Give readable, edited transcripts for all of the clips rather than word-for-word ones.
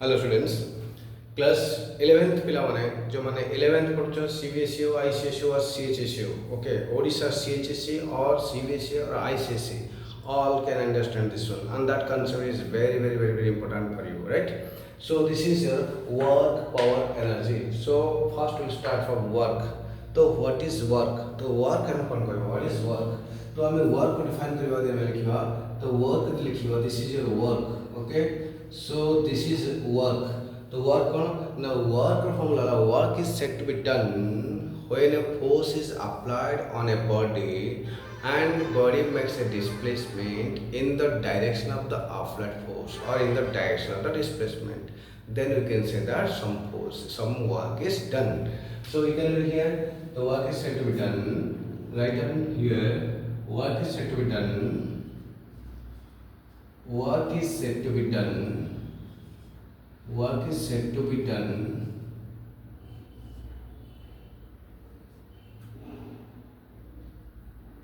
Hello students class 11th पिलाने जो मैंने 11th पढ़ुछ सीबीएसई आईसीएसई और सीएचएसई ओके ओडिशा सीएचएसई और सीबीएसई और ICSE all can understand this one and that concept is very important for you, right? So this is your work power energy. So first we'll start from work. So what is work? तो work हम कौन कहबो what is work? तो हमें work को define करबा दे लिखिबा तो work लिखिबा this is your work, okay? So this is work. The work on now work formula work is said to be done when a force is applied on a body and body makes a displacement in the direction of the applied force or in the direction of the displacement. Then we can say that some work is done. So we can read here the work is said to be done. Write down here work is said to be done. Work is said to be done. Work is said to be done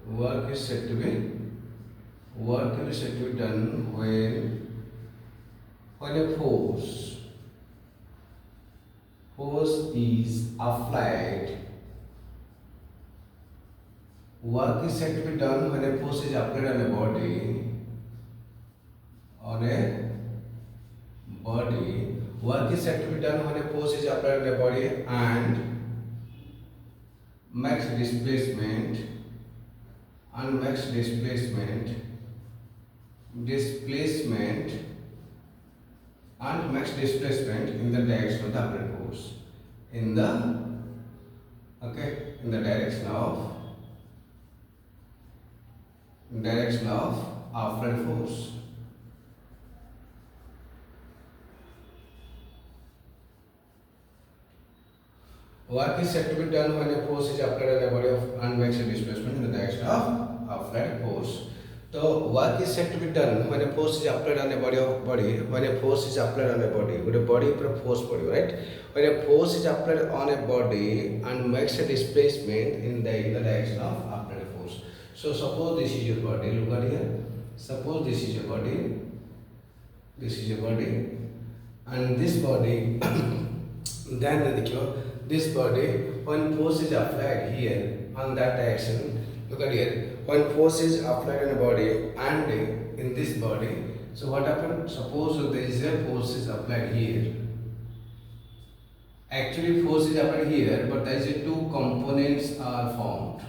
work is said to be done when a force is applied. Work is said to be done when a force is applied on a body work is said to be done when a force is applied on the body and makes displacement in the direction of the applied force in the direction of applied force. Work is said to be done when a force is applied on a body and makes a displacement in the direction of applied force. So work is said to be done when a force is applied on a body when a force is applied on a body with a body for a force body, right? When a force is applied on a body and makes a displacement in the direction of applied force. So suppose this is your body, look at here. Suppose this is your body, and this body then this body when force is applied here on that direction, look at here, when force is applied on a body and in this body, so what happened? Suppose there is a force is applied here, actually force is applied here, but there is a two components are formed,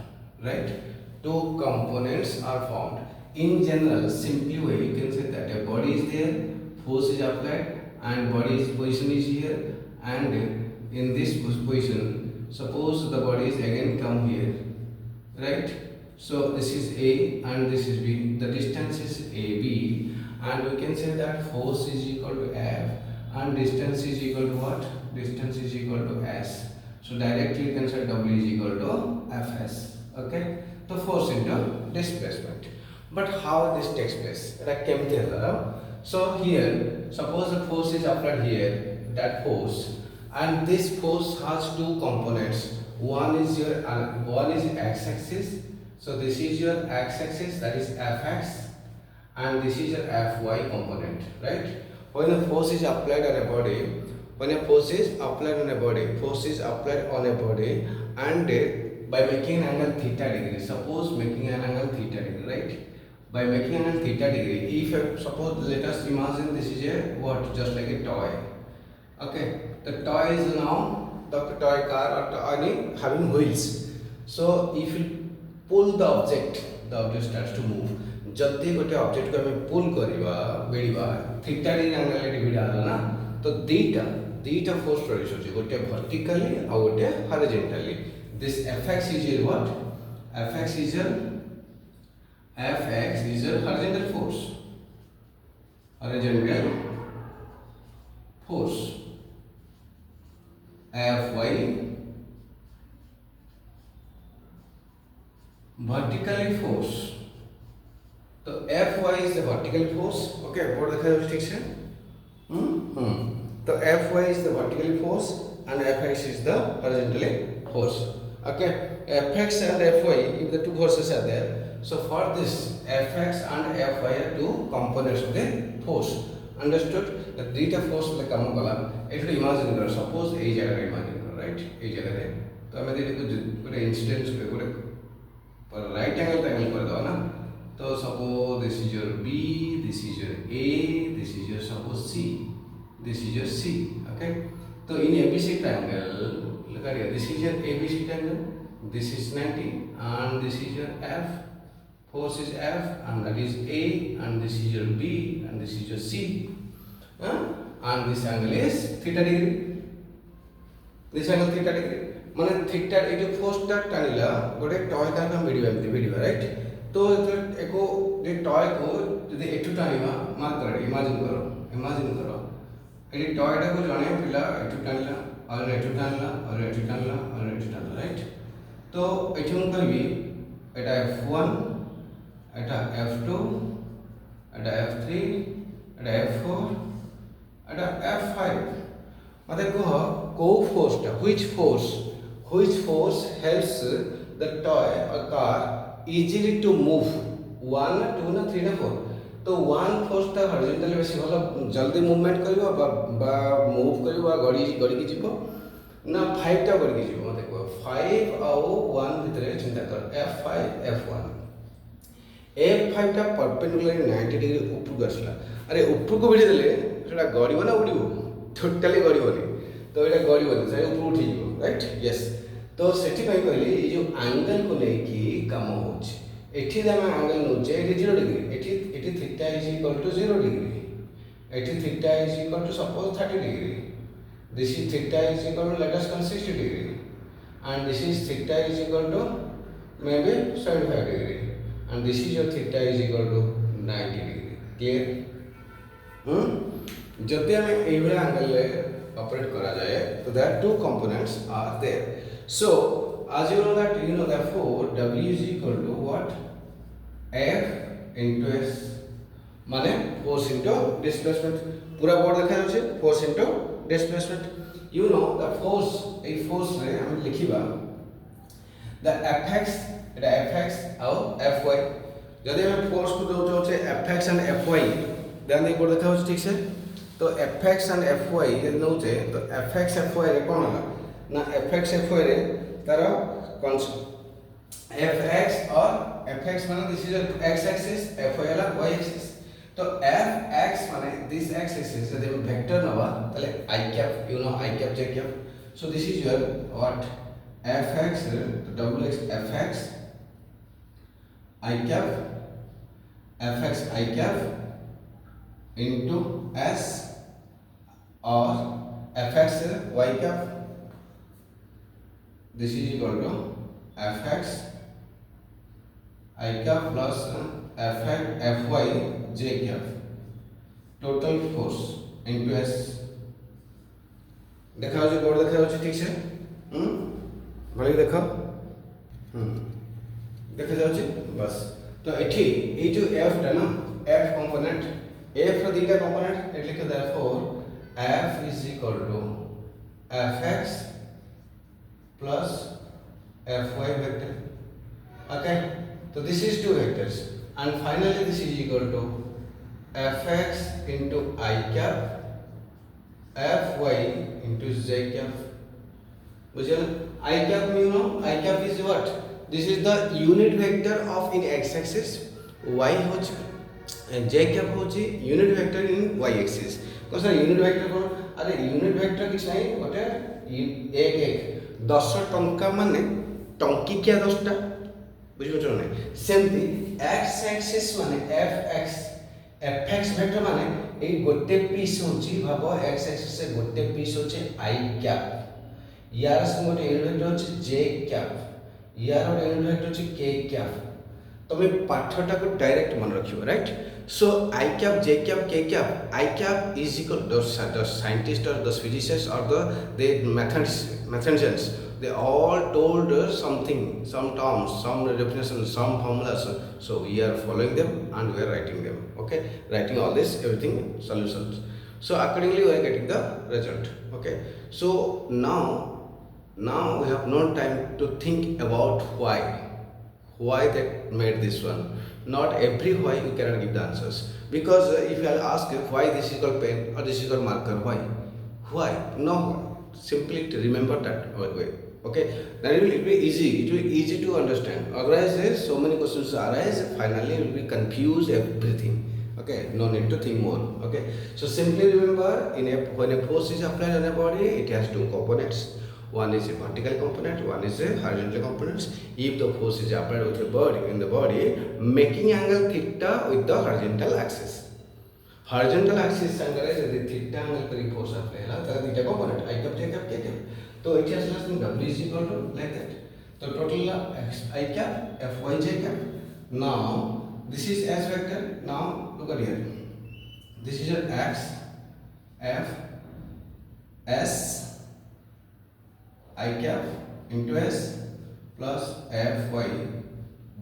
right? Two components are formed. In general, simply way you can say that a body is there, force is applied and body's position is here, and in this position suppose the body is again come here, right? So this is A and this is B, the distance is AB, and we can say that force is equal to F and distance is equal to what? Distance is equal to S. So directly you can say W is equal to Fs, okay? The force into displacement. But how this takes place? So here suppose the force is applied here, that force, and this force has two components. One is x-axis, so this is your x-axis, that is fx, and this is your fy component, right? When a force is applied on a body, force is applied on a body and by making an angle theta degree, suppose making an angle theta degree, right? By making an angle theta degree, if suppose let us imagine this is a what, just like a toy, okay? The toy is now the toy car or toy having wheels. So if you pull the object starts to move. जति गोटे object को हमें पुल करिबा बेड़ीबा theta degree angle रे भिड़ा हला ना, तो दीटा फोर्स प्रोड्यूस होची, गोटे वर्टिकली और गोटे horizontally. This fx is your what? fx is your horizontal force. Fy vertically force. तो Fy is the vertical force, okay? Board देखा है ठीक से? तो Fy is the vertical force and Fx is the horizontal force, okay? Fx and Fy, if the two forces are there, so for this Fx and Fy are two components of the force. Understood दुईटा force ले काम कला एठो imagine कर suppose ए जगह imagine कर right ए जगह रे तो हमें देखो गोटे इंस्टेंस गोटे राइट एंगल ट्रायंगल कर दो ना तो suppose this is your b this is your a this is your suppose c this is your c okay तो in ABC triangle look at here this is your abc triangle this is 90 and this is your f force is F and that is A and this is your B and this is your C and this angle is theta degree this angle theta degree माने theta ए जो force टा टानिला गोटे toy का हम video right तो एको जे toy को यदि एठु टानिबा मात्र इमेजिन करो एडी टॉय टा को जणे पिला एठु टानिला और एठु टानिला और एठु टानिला और एठु टानिला राइट तो एठु हम कहबी एटा F1 এটা F2 এটা F3 এটা F4 এটা F5 মানে কো ফোর্সটা which force helps the toy or car easily to move 1 2 না 3 না 4 তো 1 ফোর্সটা হরিজন্টালি বেশি ভালো জলদি মুভমেন্ট করিব বা মুভ করিব গড়ি কি যাব না 5 টা গড়ি কি যাব মতে 5 ଆଉ 1 ভিতরে চিন্তা কর F5 F1 F5 टा परपेंडिकुलर 90 डिग्री ऊपर को आसला अरे ऊपर को बिठी देले सेटा गड़िबो ना उड़िबो टोटली गड़िबोनी तो एटा गड़िबोनी से ऊपर उठी जीवो राइट यस तो सेठी पई कहली ए जो एंगल को लेकी काम होछ एठी हम एंगल नोचे एठी 0 degree at theta is equal to 0 degree at theta is equal to suppose 30 degree this is theta is equal to let us call 60 degree and this is theta is equal to may be 75 degree and this is your theta is equal to 90 degree clear जब हमें ए वाला angle ले operate करा जाए तो there are two components are there so as you know that therefore W is equal to what F into S माने force into displacement पूरा board देखा जाउछे force into displacement you know the force A force रे हम लिखिबा the fx এটা fx ଆଉ fy যদি আমি force को दो होचे fx and fy ध्यान दे बोर्ड देखा होचे ठीक से तो fx and fy यदि नउचे तो fx fy रे कोन होला ना fx fy रे तार fx और fx माने this is x axis fy होला y एक्सिस तो fx माने दिस x एक्सिस यदि हम वेक्टर नवा ताले i cap you know i cap j cap so this is your what fx double x fx I cap fx I cap into s or fx y cap this is equal to fx I cap plus fx fy j cap total force into s देखा हो board देखा हो ठीक से भले देखो देखा जाउची बस तो एठी ए जो f टा ना f कंपोनेंट f रो दीटा कंपोनेंट एट लिखे therefore f is equal to fx plus fy vector okay so this is two vectors and finally this is equal to fx into I cap fy into j cap बुझल I cap you know I cap is what this is the unit vector of in x axis y होच j cap होची unit vector in y axis को sir unit vector को अरे unit vector किछ नहीं गोटे एक 10 टंका माने टंकी क्या 10 टा बुझियो छ नै सेमती x axis माने fx vector माने ए गोटे पीस होची भाबो x axis से गोटे पीस होची I cap यार से गोटे unit vector होची j cap यार और यूनिट वेक्टर होची k कैप तमे पाठटा को डायरेक्ट मन रखियो right so I cap j cap k cap I cap is equal to the scientists or the physicists or the mathematicians they all told us something some terms some definitions some formulas so we are following them and we are writing them okay writing all this everything solutions so accordingly we are getting the result okay so now we have no time to think about why why they made this one. Not every why you cannot give the answers, because if I ask you why this is called pen or this is called marker, why no why. Simply to remember that way. Okay, then it will be easy, it will be easy to understand. Otherwise so many questions arise, finally you will be confused everything. Okay, no need to think more. Okay, so simply remember, when a force is applied on a body, it has two components. One is a vertical component, one is a horizontal component. If the force is applied with the body in the body, making angle theta with the horizontal axis. Horizontal axis angle is the theta angle per force applied. The theta component, I cap, J cap, K cap. So it has less than W is equal to like that. So total I cap, Fy J cap. Now this is S vector. Now look at here. This is your X, F, S, I cap into S plus Fy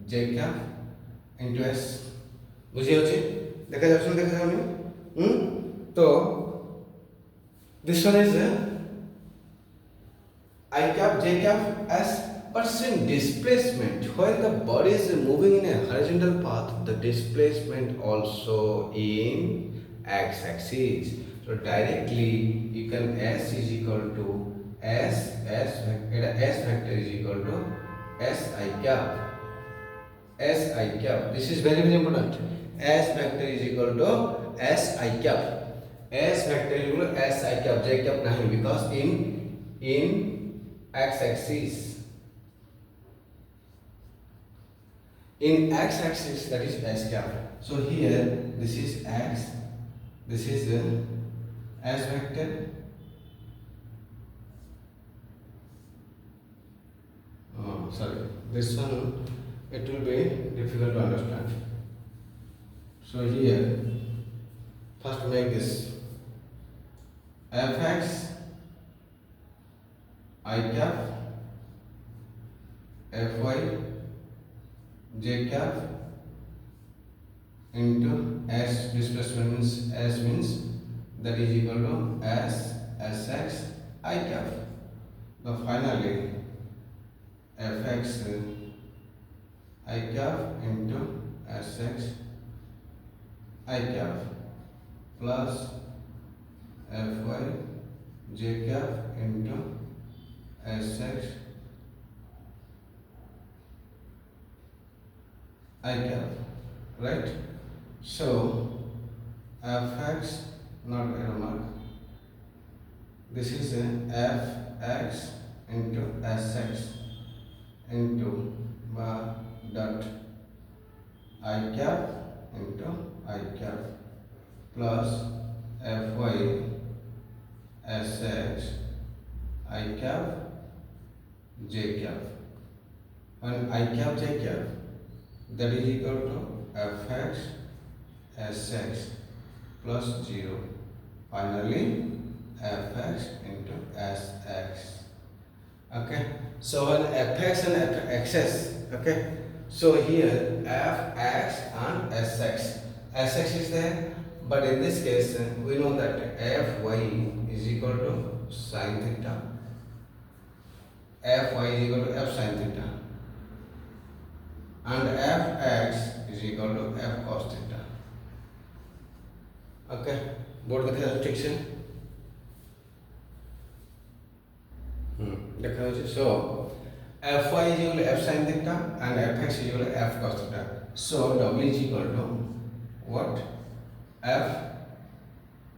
J cap into S. बुझे होचे देखा जाऊँ तो this one is I cap J cap S, but in displacement, when the body is moving in a horizontal path, the displacement also in x axis. So directly you can S is equal to S vector is equal to S I cap. S I cap. This is very important. S vector is equal to S I cap. S vector is equal to S I cap. J cap nahi, because in x axis. In x axis, that is S cap. So here this is x. This is S vector. Sorry, this one it will be difficult to understand. So here first make this Fx I cap Fy J cap into S, displacement means S means that is equal to S Sx I cap. Now finally Fx I cap into Sx I cap plus Fy J cap into Sx I cap, right? So Fx, not error mark, this is Fx into Sx into dot I cap into I cap plus Fy Sx I cap J cap. When I cap J cap, that is equal to Fx Sx plus 0. Finally Fx into Sx. Okay, so when Fx and Fxs, okay, so here Fx and Sx. Sx is there, but in this case we know that Fy is equal to sin theta. Fy is equal to F sin theta, and Fx is equal to F cos theta. Okay, board में थे ठीक से देखा जाए. So Fy is equal to F sin theta and Fx is equal to F cos theta. So W is equal to what? F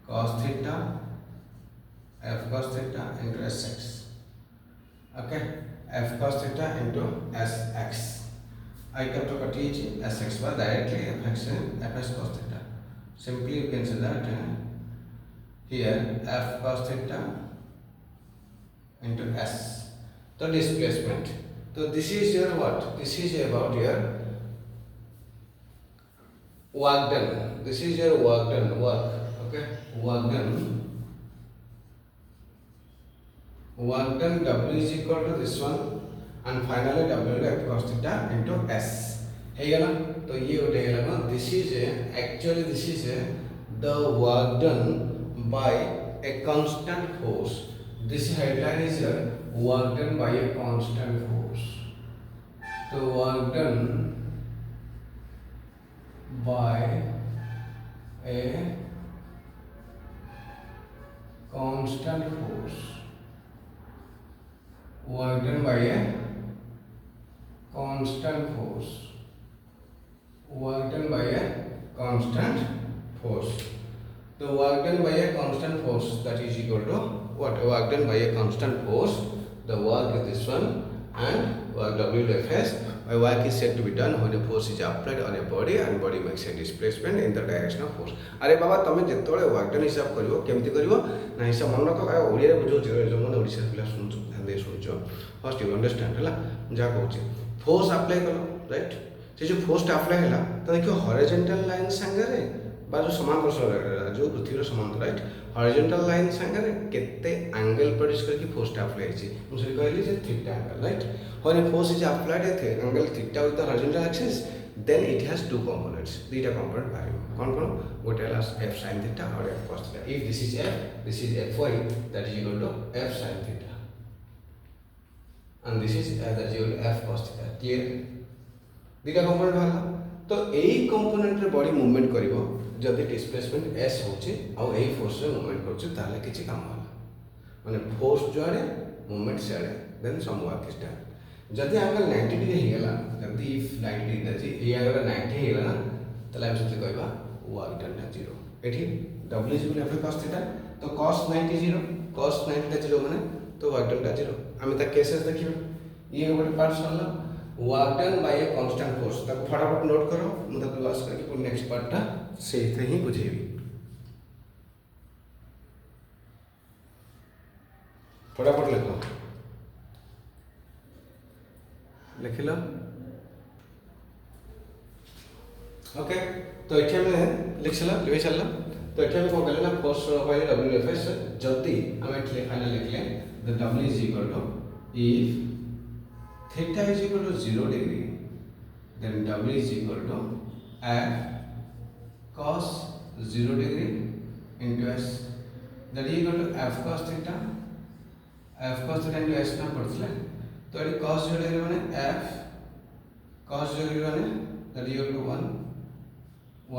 cos theta into Sx. Okay, F cos theta into Sx. I cap to cut each Sx by directly Fx and Fs cos theta. Simply you can say that here F cos theta into S, the displacement. So this is your what? This is about your work done. This is your work done. Okay, work done. Work done W is equal to this one, and finally W F cos theta into S. है ना, तो ये उठेगा ना. This is actually this is the work done by a constant force. This headline is work done by a constant force. तो work done by A constant force, work done by a constant force, work done by a constant force. The work done by a constant force, that is equal to what? Work done by a constant force, the work is this one, and work WFS. A work is said to be done when a force is applied on a body and body makes a displacement in the direction of force. अरे बाबा तुम जिते work done हिसाब कर केमती कर ना हिसाब मन रख ओडिया बुझे जो मैंने ओडिशा पिला शुणु ध्यान दे शुणुच फर्स्ट यू अंडरस्टैंड है जहाँ कहूँ फोर्स अप्लाई कल राइट से जो फोर्स अप्लाई है तो देखिए हॉरिजॉन्टल लाइन सांगे बा जो समांतर जो पृथ्वी समांतर राइट हॉरिजॉन्टल लाइन सांगे केते एंगल प्रोड्यूस करके फोर्स अप्लाई है मुझे कहली जे theta angle right when a force is applied at angle theta with the horizontal axis then it has two components theta component variable कौन गोटे है f sin theta और f cos theta if this is f this is fy that is equal to f sin theta and this is that is equal to f cos theta clear theta component वाला तो यही component रे body movement करिवो जदि displacement s होचे आ एही force रे movement करछ ताले किछि काम होला माने force जोआडे movement सेडे then some work is done जदि एंगल 90 डिग्री हेगला जदि इफ 90 डिग्री अछि ए अगर 90 हेगला ना तले हम सबसे कहबा वर्क डन है 0 एठी w is equal to f cos theta तो cos 90 0 cos 90 ता 0 माने तो वर्क डन ता 0 हम ता केसेस देखियो ये गोटे पार्ट सरला work done by a constant force ता फटाफट नोट करो मु ता लॉस करके पुनी नेक्स्ट पार्ट ता सेथे ही बुझेबी फटाफट लिखो लिख लो ओके तो ये हमें लिख चला लिख चलला तो ये हमें कौन कहले ना फोर्स पहले WFS जति हमें फाइनल लिख ले the W is equal to if theta is equal to 0 degree then W is equal to f cos 0 degree into s that is equal to f cos theta into s ना पड़थले तो ये cos 0 degree माने f cos 0 degree माने that is equal to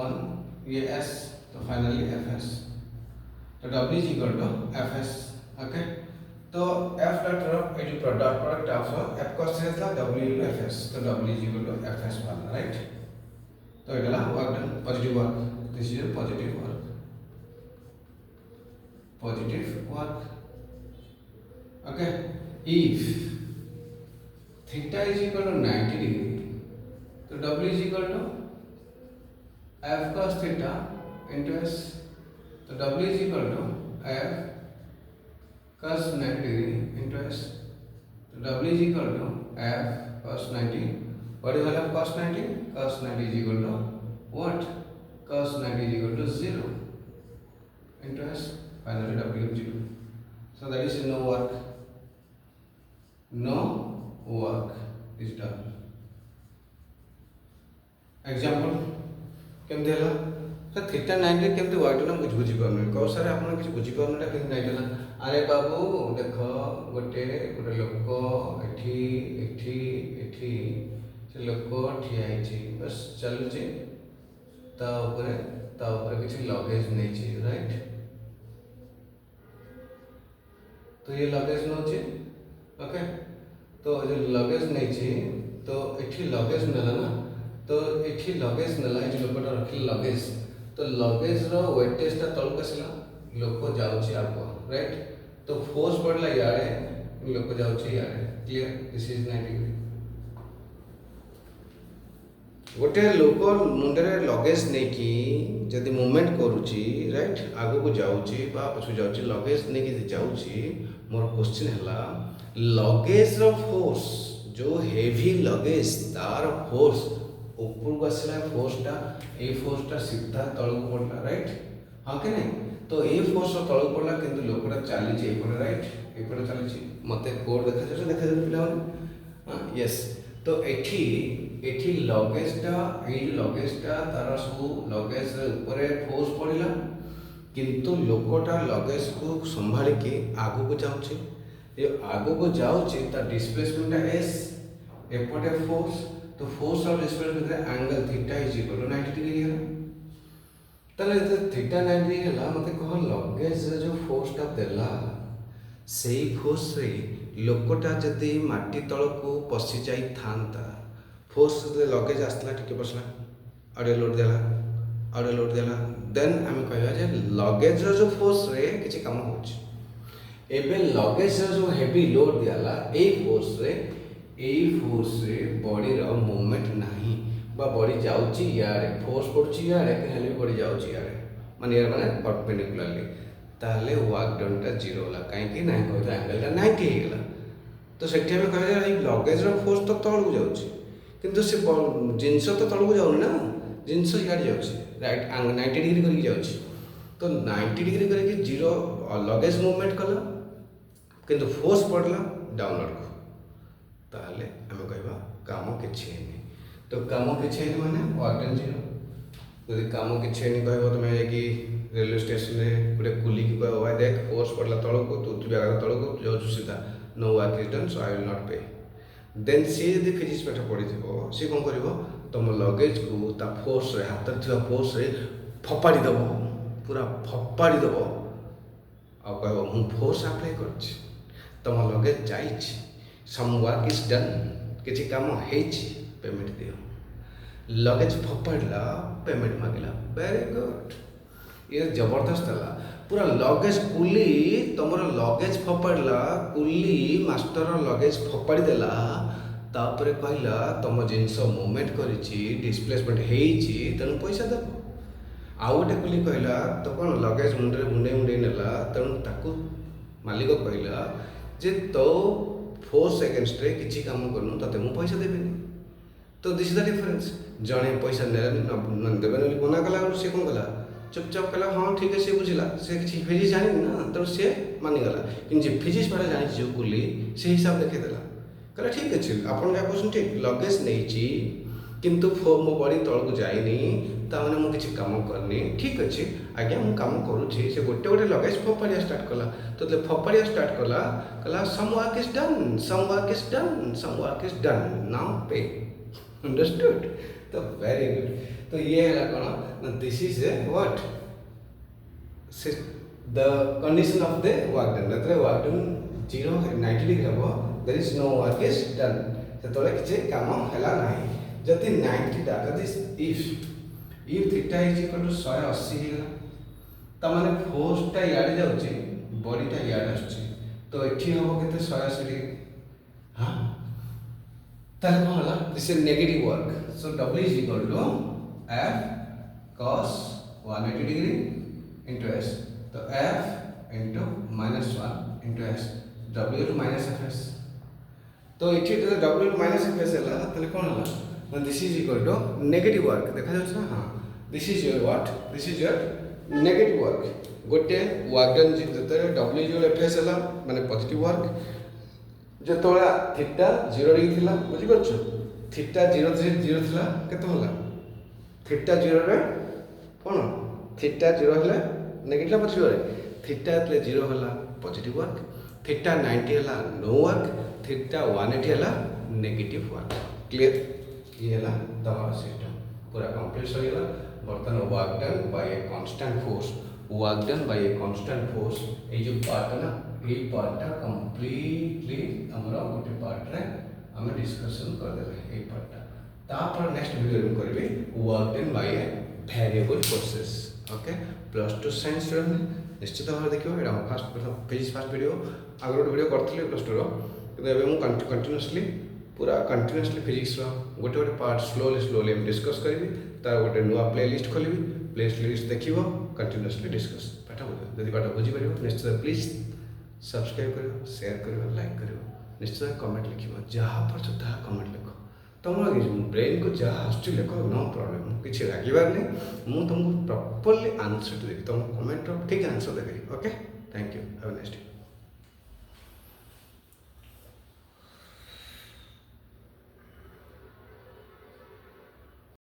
1 ये s तो finally fs तो w is equal to fs okay तो f dot ये जो dot product of f cos theta था w इक्वल टू fs तो w is equal to fs वाला राइट तो ये वाला work done positive work this is positive work okay if theta is equal to 90 degree तो w is equal to f cos theta into s तो w is equal to f cos 90 degree into s तो w is equal to f cos 90 what is value of cos 90 cos 90 is equal to what cos 90 is equal to 0 into s finally w is 0 so that is no work is done example केमते हला तो theta 90 केमते work done कुछ बुझी pound को sir आपन कुछ बुझी pound ना केमते 90 हला अरे बाबू देखो गोटे लोक एठी से लोक ठिया है बस चलु छी ता ऊपर किसी लगेज नहीं छी राइट तो ये लगेज नो छी ओके तो जो लगेज नहीं छी तो एठी लगेज नला ना तो एठी लगेज नला एठी लोकटा रखिल लगेज तो लगेज रो वेटेज ता तळ कसिला लोक जाउची आको राइट तो फोर्स पड़ला याडे लोक जाउची याडे क्लियर दिस इज 90 डिग्री गोटे लोक मुंडे लगेज नहीं कि जदि मूवमेंट करूची राइट आगो को जाउची बा पछु जाउची लगेज नहीं कि जाउची मोर क्वेश्चन हला लगेज रो फोर्स जो हेवी लगेज तार फोर्स ऊपर को आसला फोर्सटा सीधा तल को पड़ला राइट हाँ कि नहीं तो ये फोर्स तल को पड़ला किंतु लोकटा चली जे एपटे राइट एपटे चली मते कोड देखा पिला हां यस तो एठी लगेजटा तार सब लगेज ऊपर फोर्स पड़ला किंतु लोकटा लगेज को संभाल के आगो को जाउछे ये आगो को जाउछे ता डिस्प्लेसमेंट एस एपटे फोर्स तो फोर्स और डिस्प्लेसमेंट भितर angle theta is equal to 90 degree है। ताले थीटा 90 डिग्री है मते कह लगेज जो फोर्सटा देला से फोर्स रे लोकटा जदि माटी तल को पशि जाई थांता फोर्स लगेज आसला टिके बसला आड़े लोड देला आड़े लोड देला देन आम कहवा जे लगेज जो फोर्स रे किछि काम होछि एबे लगेज जो हेवी लोड दियाला ए फोर्स रे बॉडी रो मूवमेंट नाही बा बॉडी जाउछि यारे फोर्स पड़छि यारे हेले बॉडी जाउछि यारे माने यार माने परपेंडिकुलरली ताले वर्क डन टा जीरो होला काहे कि नाही कहता एंगल टा 90 हे गेला तो सेठी हम कहले ए लगेज रो फोर्स तो तळକୁ जाउछि किंतु से जिनस तो तळକୁ जाउनी ना जिनस याड जाउछि राइट 90 डिग्री करके जाउछि तो 90 डिग्री करके जीरो लगेज मूवमेंट कला किंतु फोर्स पड़ला डाउनवर्ड को ताले आम कहवा काम किछि हेनी तो काम किछि हेनी माने वर्क डन जीरो यदि काम किछि हेनी कहबो तमे कि रेलवे स्टेशन रे गोटे कुली की कहबो भाई देख फोर्स पड़ला तळको तू जगह तळको जाउछु सीधा no work is done so I will not pay then see यदि फिजिक्स पाठ पढ़ी सी कौन कर तुम लगेज को ता फोर्स रे हाथ थी फोर्स रे फपाड़ी दब पूरा फपाड़ी दब आ कह मु फोर्स अप्लाई कर तुम लगेज जाइए सम वर्क इज डन किसी काम हो पेमेंट दियो लगेज फपाड़ा पेमेंट मांगला वेरी गुड ये जबरदस्त है पूरा लगेज कुली तुम लगेज फपाड़ा कुली मास्टर लगेज फपाड़ी देला तापर कहला तुम जिनस मूवमेंट करिछि डिस्प्लेसमेंट हेइछि तेणु पैसा देव आउ गोटे कुली कहला तो कौन लगेज मुंडे मुंडे मुंडे नेला तेणु ताकू मालिक कहला जे तो फोर्स एगेंस्ट रे किछि काम करनु तते मु पैसा देबेनी तो दिस इज द डिफरेंस जणे पैसा ने देबेनी मना कला से कौन कला चुपचाप कहला हाँ ठीक है सी बुझला से किसी फिजिक्स जानी ना तो सी मानिगला कि फिजिक्स पढ़ा जानी जो कुली से हिसाब देखेदेला कहला ठीक अच्छे आपन क्या कहते ठीक लगेज नहीं किंतु मो बॉडी तल को जाइनी ताने मु किसी काम करनी ठीक अच्छे आज्ञा मु काम करुँची से गोटे गोटे लगेज फपाड़िया स्टार्ट कला तो फपाड़िया स्टार्ट कला कहला some work is done some work is done some work is done now pay understood तो वेरी गुड तो ये है कौन this is a what the condition of the work done मतलब वर्क डन 90 डिग्री हो there is no work is done से तोले किछि काम हला नाही जति 90 टा जति if theta is equal to 180 हेला त माने फोर्स टा याडे जाउची बॉडी टा याडे आछी तो एठी हो केते 180 डिग्री हां ताले कोन हला this is negative work so w is equal to f cos 180 degree into s तो f into -1 into s w to minus fs तो एठी तो w to minus fs हला तले कोन हला this is equal to negative work देखा जाछ ना हां this is your what this is your negative work गोटे वर्क डन जते w इक्वल fs हला माने पॉजिटिव वर्क जतोला थीटा 0 डिग्री थिला बुझि परछ थीटा 0 थिला केतो हला थीटा 0 रे कोन थीटा 0 हला नेगेटिव पॉजिटिव रे थीटा એટલે 0 हला पॉजिटिव वर्क थीटा 90 हला नो वर्क थीटा 180 हला नेगेटिव वर्क क्लियर ये हला तमारा सिस्टम पूरा कंप्लीट हो गेला बर्तन work done by a constant force work done by a constant force A जो पार्ट ना ए पार्ट कंप्लीटली हमरा गोटे पार्ट रे हम डिस्कशन कर देबे ए पार्ट तापर नेक्स्ट वीडियो में करबे work done by a variable forces okay +2 science student निश्चित भाव देखियो एटा फर्स्ट फिजिक्स फर्स्ट वीडियो आगर वीडियो करथले +2 रो कि एबे मु कंटीन्यूअसली पूरा कंटीन्यूअसली फिजिक्स रो गोटे गोटे पार्ट स्लोली हम डिस्कस करबी तार गोटे नुआ प्लेलिस्ट खोलिबी प्लेलिस्ट देखिबो कंटीन्यूअसली डिस्कस पाठ बुझ यदि पाठ बुझी परिबो निश्चित प्लीज सब्सक्राइब करियो शेयर करियो लाइक करियो निश्चित कमेंट लिखिबो जहाँ पर ता कमेंट लिखो तुम ब्रेन को जहाँ आस लिख नो प्रॉब्लम किसी रागवार नहीं मुझे तुमको प्रॉपर्ली आंसर देवी तुम कमेंट ठीक answer Devi okay thank you have a nice day.